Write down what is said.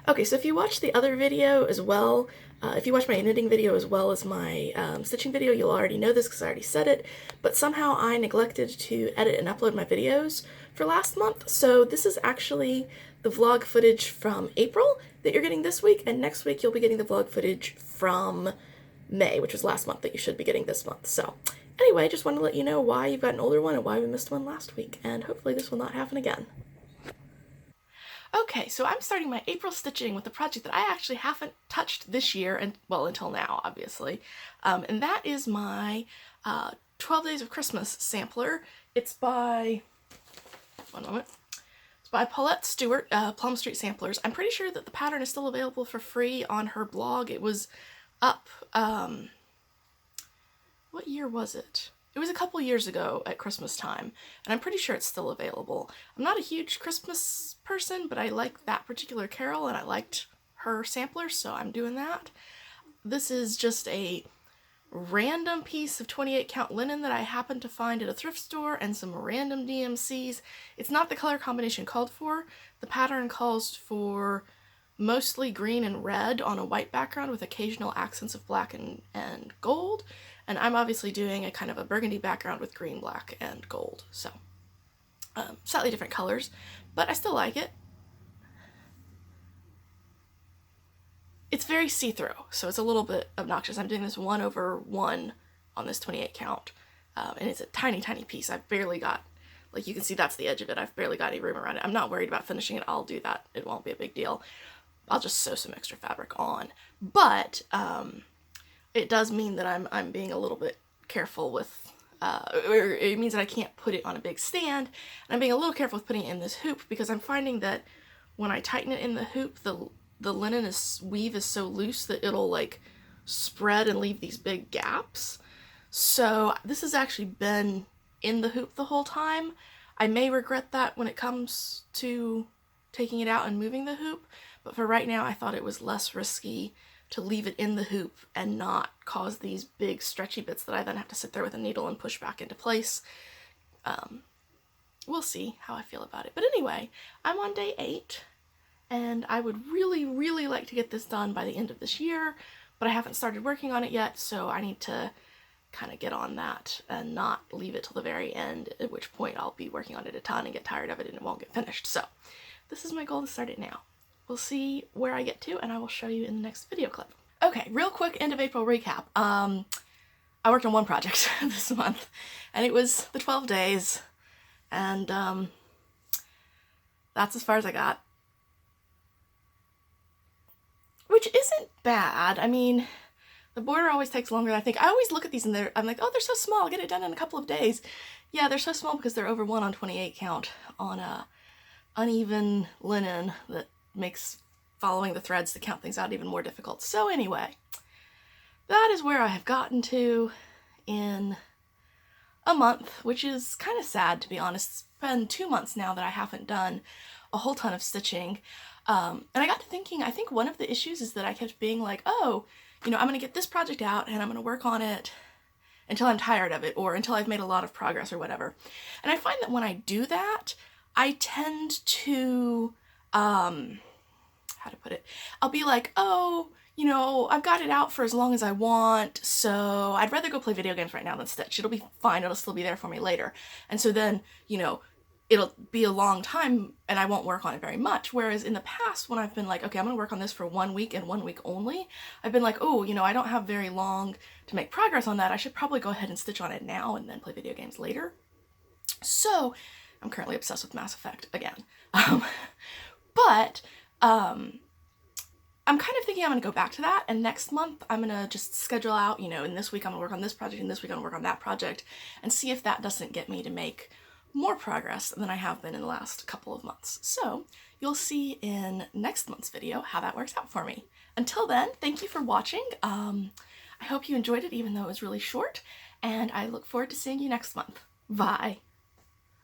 Okay, so if you watch the other video as well, if you watch my knitting video as well as my stitching video, you'll already know this because I already said it, but somehow I neglected to edit and upload my videos for last month, so this is actually the vlog footage from April that you're getting this week, and next week you'll be getting the vlog footage from May, which was last month, that you should be getting this month. So anyway, just wanted to let you know why you've got an older one and why we missed one last week, and hopefully this will not happen again. Okay, so I'm starting my April stitching with a project that I actually haven't touched this year, and well, until now, obviously, and that is my 12 Days of Christmas sampler. It's by, one moment, it's by Paulette Stewart, Plum Street Samplers. I'm pretty sure that the pattern is still available for free on her blog. It was up, what year was it? It was a couple years ago at Christmas time, and I'm pretty sure it's still available. I'm not a huge Christmas person, but I like that particular carol, and I liked her sampler, so I'm doing that. This is just a random piece of 28 count linen that I happened to find at a thrift store, and some random DMCs. It's not the color combination called for. The pattern calls for mostly green and red on a white background with occasional accents of black and gold. And I'm obviously doing a kind of a burgundy background with green, black, and gold. So, slightly different colors, but I still like it. It's very see-through, so it's a little bit obnoxious. I'm doing this 1/1 on this 28 count, and it's a tiny, tiny piece. I've barely got, like you can see that's the edge of it, I've barely got any room around it. I'm not worried about finishing it, I'll do that. It won't be a big deal. I'll just sew some extra fabric on. But, it does mean that I'm being a little bit careful with, or it means that I can't put it on a big stand, and I'm being a little careful with putting it in this hoop, because I'm finding that when I tighten it in the hoop, the linen weave is so loose that it'll like spread and leave these big gaps. So this has actually been in the hoop the whole time. I may regret that when it comes to taking it out and moving the hoop, but for right now I thought it was less risky to leave it in the hoop and not cause these big stretchy bits that I then have to sit there with a needle and push back into place. We'll see how I feel about it. But anyway, I'm on day 8, and I would really, really like to get this done by the end of this year, but I haven't started working on it yet, so I need to kind of get on that and not leave it till the very end, at which point I'll be working on it a ton and get tired of it and it won't get finished. So this is my goal, to start it now. We'll see where I get to, and I will show you in the next video clip. Okay, real quick end of April recap. I worked on one project this month, and it was the 12 days, and that's as far as I got. Which isn't bad. I mean, the border always takes longer than I think. I always look at these and I'm like, oh, they're so small, I'll get it done in a couple of days. Yeah, they're so small because they're over 1 on 28 count on a uneven linen that makes following the threads to count things out even more difficult. So anyway, that is where I have gotten to in a month, which is kind of sad, to be honest. It's been 2 months now that I haven't done a whole ton of stitching. And I got to thinking, I think one of the issues is that I kept being like, oh, you know, I'm going to get this project out and I'm going to work on it until I'm tired of it, or until I've made a lot of progress or whatever. And I find that when I do that, I tend to, how to put it, I'll be like, oh, you know, I've got it out for as long as I want, so I'd rather go play video games right now than stitch. It'll be fine, it'll still be there for me later. And so then, you know, it'll be a long time and I won't work on it very much. Whereas in the past, when I've been like, okay, I'm gonna work on this for 1 week and 1 week only, I've been like, oh, you know, I don't have very long to make progress on that. I should probably go ahead and stitch on it now and then play video games later. So I'm currently obsessed with Mass Effect again. I'm kind of thinking I'm gonna go back to that, and next month I'm gonna just schedule out, you know, in this week I'm gonna work on this project, and this week I'm gonna work on that project, and see if that doesn't get me to make more progress than I have been in the last couple of months. So you'll see in next month's video how that works out for me. Until then, thank you for watching. I hope you enjoyed it, even though it was really short, and I look forward to seeing you next month. Bye.